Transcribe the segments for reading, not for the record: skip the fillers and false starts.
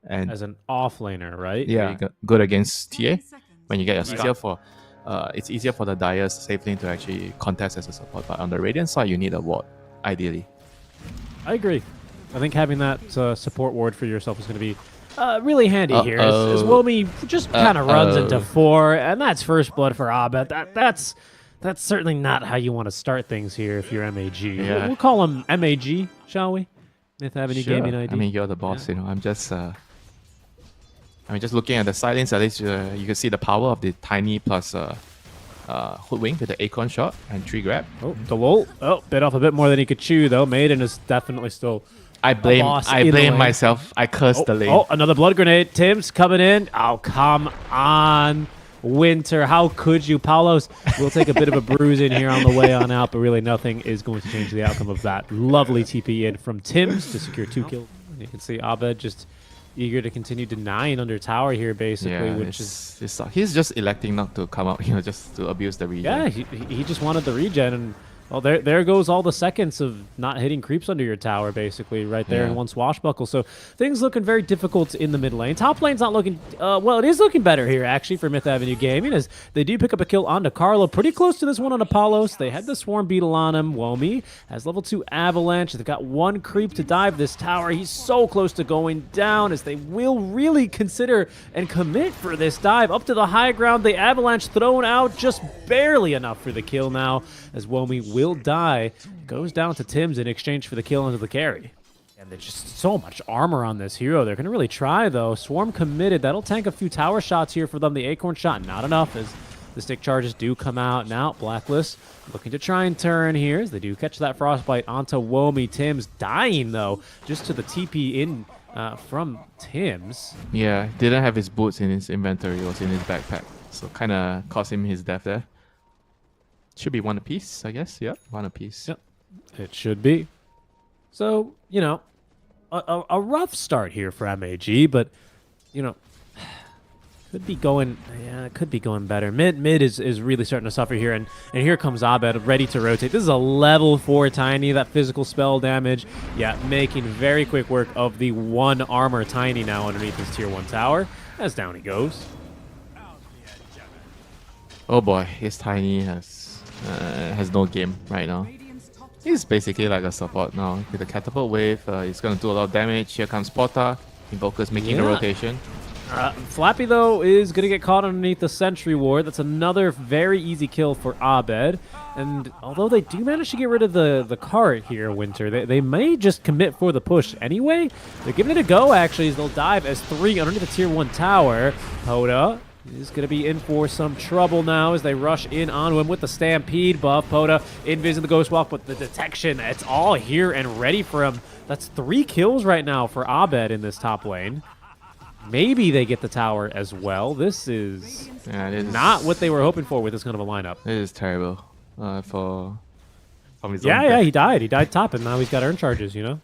And as an offlaner, right? yeah, good against TA. When you get your it's easier for the Dire's safe lane to actually contest as a support. But on the Radiant side, you need a ward, ideally. I agree. I think having that support ward for yourself is going to be really handy here. As Womi just kind of runs into 4, and that's first blood for Abed. That's certainly not how you want to start things here if you're MAG. Yeah. We'll call him MAG, shall we? Myth Avenue Sure. Gaming ID. I mean, you're the boss, you know. I'm just looking at the silence. At least you can see the power of the Tiny plus Hoodwink with the Acorn shot and 3 grab. Oh, the lol. Oh, bit off a bit more than he could chew, though. Maiden is definitely still I blame myself. I cursed the lane. Oh, another blood grenade. Tim's coming in. Oh, come on, Winter. How could you? Paulos will take a bit of a bruise in here on the way on out, but really nothing is going to change the outcome of that. Lovely TP in from Tim's to secure 2 kills. And you can see Abed just eager to continue denying under tower here, basically, which is... He's just electing not to come out, just to abuse the regen. Yeah, he just wanted the regen, and well, there goes all the seconds of not hitting creeps under your tower, basically, right there in one swashbuckle. So things looking very difficult in the mid lane. Top lane's not looking... well, it is looking better here, actually, for Myth Avenue Gaming, as they do pick up a kill onto Carlo. Pretty close to this one on Apollos. They had the Swarm Beetle on him. Womi has level 2 Avalanche. They've got 1 creep to dive this tower. He's so close to going down, as they will really consider and commit for this dive. Up to the high ground, the Avalanche thrown out just barely enough for the kill now, as Womi will die. Goes down to Tim's in exchange for the kill into the carry. And there's just so much armor on this hero. They're going to really try, though. Swarm committed. That'll tank a few tower shots here for them. The Acorn shot, not enough, as the stick charges do come out. Now, Blacklist looking to try and turn here, as they do catch that frostbite onto Womi. Tim's dying, though, just to the TP in from Tim's. Yeah, didn't have his boots in his inventory. It was in his backpack. So kind of cost him his death there. Should be 1 apiece, I guess. Yep, 1 apiece. Yep, it should be. So, you know, a rough start here for MAG, but, you know, could be going better. Mid is really starting to suffer here, and here comes Abed ready to rotate. This is a level 4 Tiny, that physical spell damage. Yeah, making very quick work of the 1 armor Tiny now underneath his tier 1 tower, as down he goes. Oh boy, his Tiny has no game right now. He's basically like a support now. With the catapult wave, he's going to do a lot of damage. Here comes Porta. Invoker's making a rotation. Flappy, though, is going to get caught underneath the Sentry Ward. That's another very easy kill for Abed. And although they do manage to get rid of the cart here, Winter, they may just commit for the push anyway. They're giving it a go, actually, as they'll dive as 3 underneath the tier 1 tower. Poda is going to be in for some trouble now as they rush in on him with the Stampede buff. Poda invis in the Ghost Walk, but the detection, it's all here and ready for him. That's 3 kills right now for Abed in this top lane. Maybe they get the tower as well. This is not what they were hoping for with this kind of a lineup. This is terrible from his own yeah, he died. He died top, and now he's got earn charges, you know?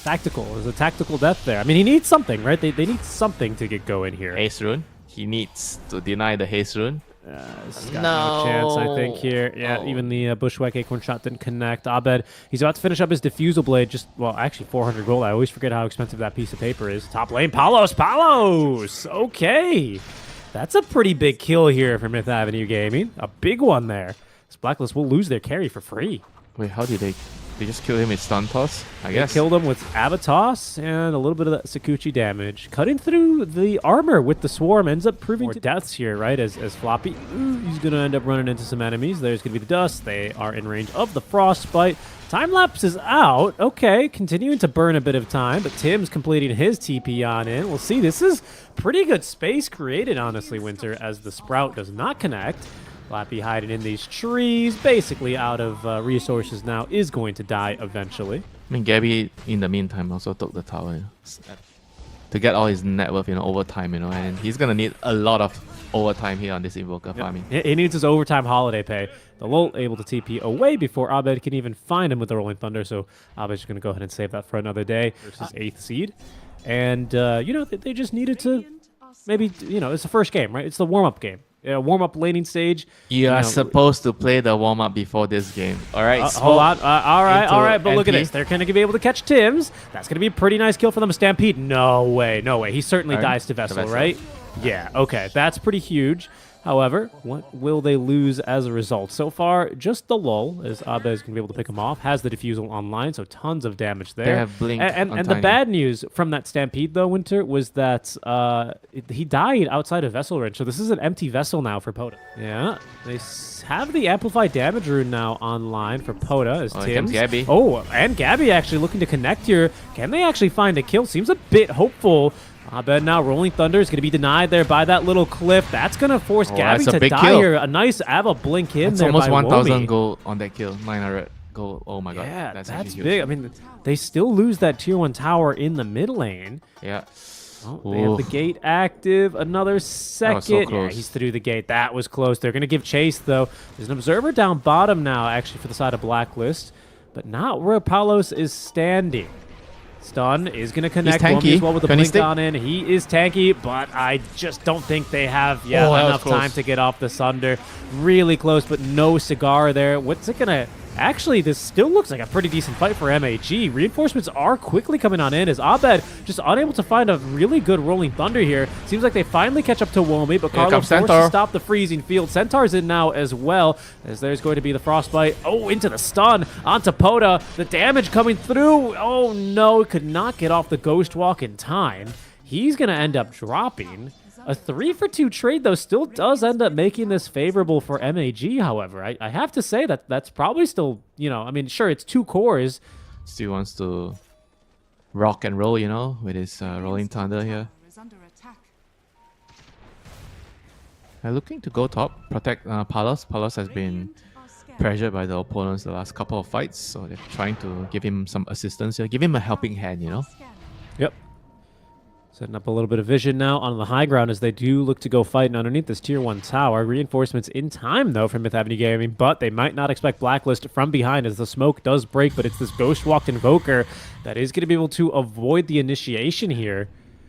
Tactical. There's a tactical death there. I mean, he needs something, right? They need something to get going here. Haste Rune. He needs to deny the Haste Rune. This has got no chance, I think, here. Yeah, even the Bushwhack Acorn shot didn't connect. Abed, he's about to finish up his Diffusal Blade. Just, well, actually 400 gold. I always forget how expensive that piece of paper is. Top lane, Paulos! Okay. That's a pretty big kill here for Myth Avenue Gaming. A big one there. This Blacklist will lose their carry for free. Wait, how did they just kill him with Stun Toss? I guess. They killed him with Avatos and a little bit of that Sakuchi damage. Cutting through the armor with the Swarm ends up proving more deaths here, right? As Floppy, he's going to end up running into some enemies. There's going to be the Dust. They are in range of the Frostbite. Time Lapse is out. Okay, continuing to burn a bit of time, but Tim's completing his TP on in. We'll see. This is pretty good space created, honestly, Winter, as the Sprout does not connect. Flappy hiding in these trees, basically out of resources now, is going to die eventually. I mean, Gabby, in the meantime, also took the tower to get all his net worth, overtime, and he's going to need a lot of overtime here on this Invoker farming. He needs his overtime holiday pay. The Lul able to TP away before Abed can even find him with the Rolling Thunder, so Abed's just going to go ahead and save that for another day versus 8th seed. And, they just needed to maybe, it's the first game, right? It's the warm-up game. warm-up laning stage. You are supposed to play the warm-up before this game. All right, hold on. All right. But look at NP. this. They're going to be able to catch Tims. That's going to be a pretty nice kill for them. Stampede. No way. He certainly dies to Vessel, right? Yeah, okay. That's pretty huge. However, what will they lose as a result? So far, just the lull, as Abe is going to be able to pick him off. Has the defusal online, so tons of damage there. They have blinked and the bad news from that Stampede, though, Winter, was that he died outside of Vessel range. So this is an empty Vessel now for Poda. Yeah, they have the Amplified Damage rune now online for Poda as Tims. Gabby. Oh, and Gabby actually looking to connect here. Can they actually find a kill? Seems a bit hopeful. Abed now, Rolling Thunder is going to be denied there by that little cliff. That's going to force Gabby to die kill. here. A nice Ava blink in that's there almost by 1,000 Womi. gold on that kill. 900 gold. Oh my god. Yeah, that's big. Huge. I mean, they still lose that tier 1 tower in the mid lane. Yeah. Oh, they have the gate active. Another second. So close. Yeah, he's through the gate. That was close. They're going to give chase, though. There's an observer down bottom now, actually, for the side of Blacklist, but not where Palos is standing. Stun is going to connect Womi as well with the blink on in. He is tanky, but I just don't think they have enough time to get off the Sunder. Really close, but no cigar there. What's it going to... Actually, this still looks like a pretty decent fight for MAG. Reinforcements are quickly coming on in as Abed just unable to find a really good Rolling Thunder here. Seems like they finally catch up to Womi, but Carlos forced to stop the freezing field. Centaur's in now as well, as there's going to be the Frostbite. Oh, into the stun onto Poda. The damage coming through. Oh no, could not get off the Ghost Walk in time. He's going to end up dropping. A 3-for-2 trade, though, still does end up making this favorable for MAG, however. I have to say that that's probably still, I mean, sure, it's 2 cores. Still wants to rock and roll, with his Rolling Thunder here. They're looking to go top, protect Palos. Palos has been pressured by the opponents the last couple of fights, so they're trying to give him some assistance here, give him a helping hand, Yep. Setting up a little bit of vision now on the high ground as they do look to go fighting underneath this tier 1 tower. Reinforcements in time, though, from Myth Avenue Gaming, but they might not expect Blacklist from behind as the smoke does break, but it's this Ghost Walked Invoker that is going to be able to avoid the initiation here.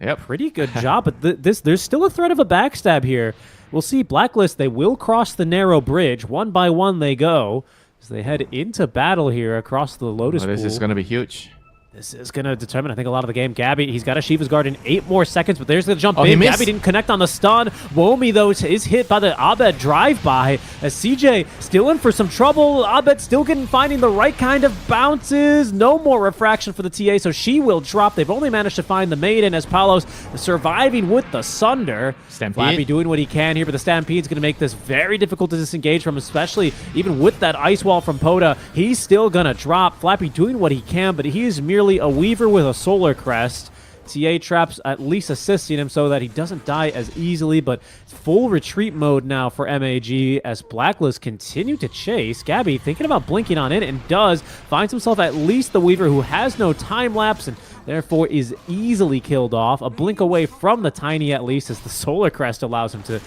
Yep. Pretty good job, but there's still a threat of a backstab here. We'll see Blacklist, they will cross the narrow bridge. One by one they go as they head into battle here across the Lotus Pool. This is going to be huge. This is going to determine, I think, a lot of the game. Gabby, he's got a Shiva's Guard in 8 more seconds, but there's the jump in. Gabby didn't connect on the stun. Womi, though, is hit by the Abed drive-by as CJ still in for some trouble. Abed still finding the right kind of bounces. No more refraction for the TA, so she will drop. They've only managed to find the Maiden as Palos surviving with the Sunder. Flappy doing what he can here, but the Stampede's going to make this very difficult to disengage from, especially even with that ice wall from Poda. He's still going to drop. Flappy doing what he can, but he is merely a Weaver with a Solar Crest. TA traps at least assisting him so that he doesn't die as easily, but full retreat mode now for MAG as Blacklist continue to chase. Gabby thinking about blinking on in and does. Finds himself at least the Weaver who has no time lapse and therefore is easily killed off. A blink away from the Tiny at least as the Solar Crest allows him to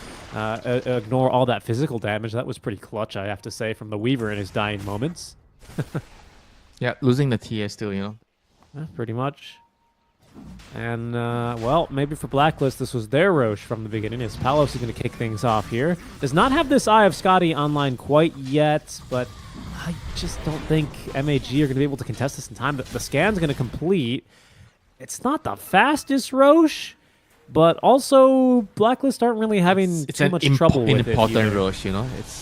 ignore all that physical damage. That was pretty clutch, I have to say, from the Weaver in his dying moments. Yeah, losing the TA still, Pretty much. And, well, maybe for Blacklist, this was their Roche from the beginning, as Palos is going to kick things off here. Does not have this Eye of Scotty online quite yet, but I just don't think MAG are going to be able to contest this in time. But the scan's going to complete. It's not the fastest Roche, but also Blacklist aren't really having too much trouble with it. It's an important Roche,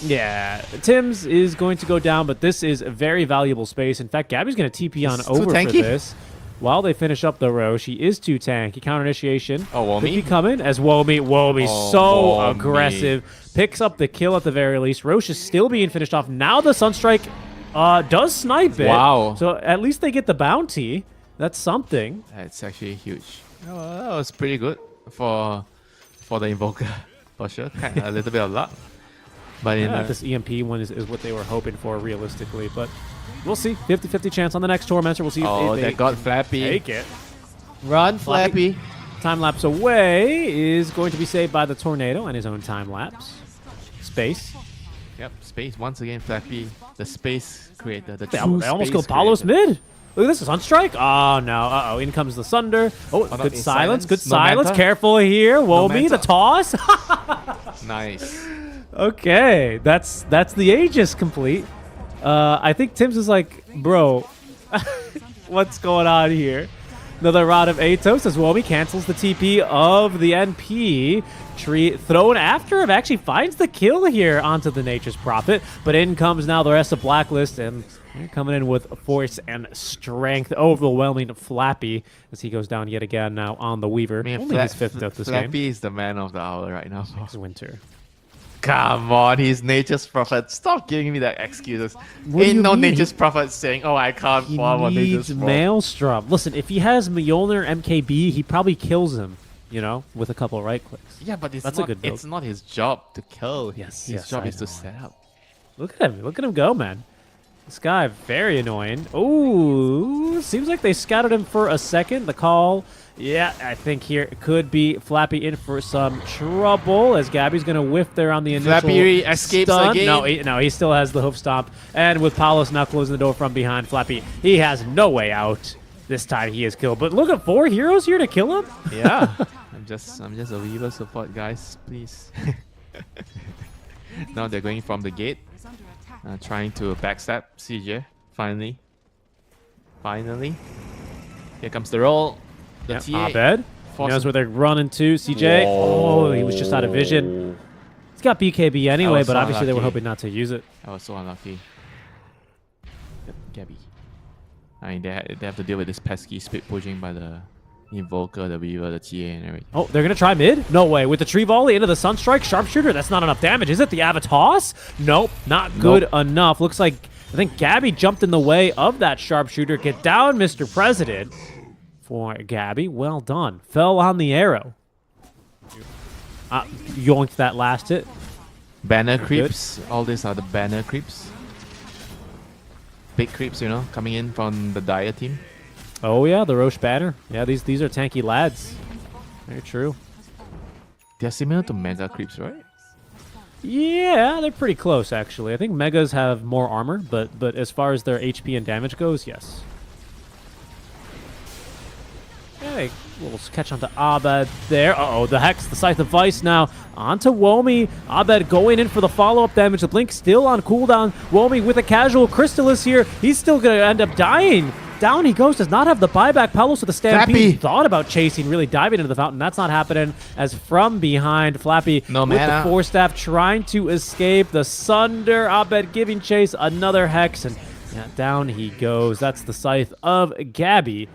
Yeah, Tims is going to go down, but this is a very valuable space. In fact, Gabby's going to TP on over for this. While they finish up the Roche, he is too tanky. Counter initiation. Oh, Womi. Could be coming as Womi so aggressive. Picks up the kill at the very least. Roche is still being finished off. Now the Sunstrike does snipe it. Wow. So at least they get the bounty. That's something. That's actually huge. Oh, that was pretty good for the Invoker, for sure. A little bit of luck. But this EMP one is what they were hoping for realistically, but we'll see. 50-50 chance on the next Tormentor. We'll see if they got Flappy. Take it. Run, Flappy. Time lapse away is going to be saved by the Tornado and his own time lapse. Space. Yep, Space. Once again, Flappy, the Space Creator. They almost killed Palos mid. Look at this, is on strike. Oh, no. Uh-oh, in comes the Sunder. Oh, good silence. Good silence. Careful here. Womi, the toss. Nice. Okay, that's the Aegis complete. I think Tim's is like, bro, what's going on here? Another rod of Atos as Womi cancels the TP of the NP. Tree thrown after him actually finds the kill here onto the Nature's Prophet. But in comes now the rest of Blacklist, and they're coming in with force and strength, overwhelming Flappy as he goes down yet again now on the Weaver. Man, Only his fifth death this game. Flappy is the man of the hour right now. Next winter. Come on, he's Nature's Prophet. Stop giving me that excuses. What do Ain't you no mean? Nature's Prophet saying, oh, I can't He farm on needs Nature's Prophet. Maelstrom. Listen, if he has Mjolnir MKB, he probably kills him, you know, with a couple right clicks. Yeah, but That's a good build. it's not his job to kill. Yes, his yes, job I is to know. set up. Look at him. Look at him go, man. This guy, very annoying. Ooh, seems like they scouted him for a second. The call, yeah, I think here it could be Flappy in for some trouble as Gabby's going to whiff there on the initial Flappy escapes stun. again. No, he still has the hoof stomp. And with Palos now closing the door from behind, Flappy, he has no way out. This time he is killed. But look at 4 heroes here to kill him. Yeah, I'm just a Weaver support, guys. Please. Now they're going from the gate, trying to backstab CJ. Finally. Here comes the roll. The TA. Abed. He knows where they're running to. CJ. Whoa. Oh, he was just out of vision. He's got BKB anyway, was but so obviously they were unlucky. hoping not to use it. I was so unlucky. Gabby. I mean, they have to deal with this pesky split pushing by the Invoker, the Weaver, the TA, and everything. Oh, they're going to try mid? No way. With the tree volley into the Sunstrike, Sharpshooter, that's not enough damage, is it? The Avatos? Nope, not good enough. Looks like, I think Gabby jumped in the way of that Sharpshooter. Get down, Mr. President. For Gabby, well done. Fell on the arrow. Yoinked that last hit. Banner creeps. All these are the banner creeps. Big creeps, you know, coming in from the Dire team. Oh yeah, the Roche banner. Yeah, these are tanky lads. Very true. They're similar to Mega creeps, right? Yeah, they're pretty close actually. I think Megas have more armor, but as far as their HP and damage goes, yes. Okay, we'll catch onto Abed there. Uh-oh, the Hex, the Scythe of Vice now onto Womi. Abed going in for the follow-up damage. The Blink still on cooldown. Womi with a casual Crystallis here. He's still going to end up dying. Down he goes, does not have the buyback. Palos with the Stampede. Flappy. Thought about chasing, really diving into the fountain. That's not happening as from behind, Flappy No with mana. the Force Staff trying to escape. The Sunder, Abed giving chase, another Hex, and yeah, down he goes. That's the Scythe of Gabby.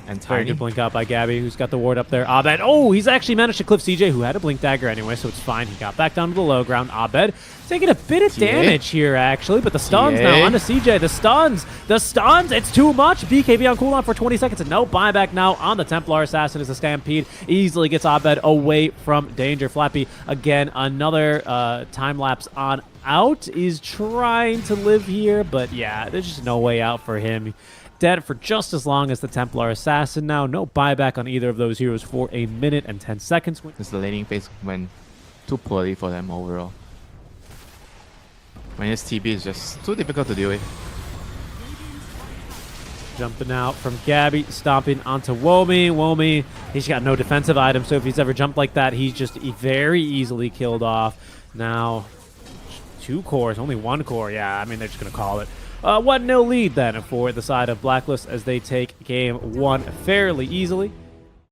And Very Tiny. good blink out by Gabby, who's got the ward up there. Abed, oh, he's actually managed to clip CJ, who had a blink dagger anyway, so it's fine. He got back down to the low ground. Abed taking a bit of damage here, actually, but the stuns now onto CJ. The stuns, it's too much. BKB on cooldown for 20 seconds, and no buyback now on the Templar Assassin as the Stampede easily gets Abed away from danger. Flappy, again, another time lapse on out, is trying to live here, but yeah, there's just no way out for him. Dead for just as long as the Templar Assassin now. No buyback on either of those heroes for 1 minute and 10 seconds. This the laning phase went too poorly for them overall. When his TB is just too difficult to deal with. Jumping out from Gabby, stomping onto Womi. Womi, he's got no defensive item, so if he's ever jumped like that, he's just very easily killed off. Now, 2 cores, only 1 core. Yeah, I mean, they're just going to call it. 1-0 lead then for the side of Blacklist as they take game 1 fairly easily.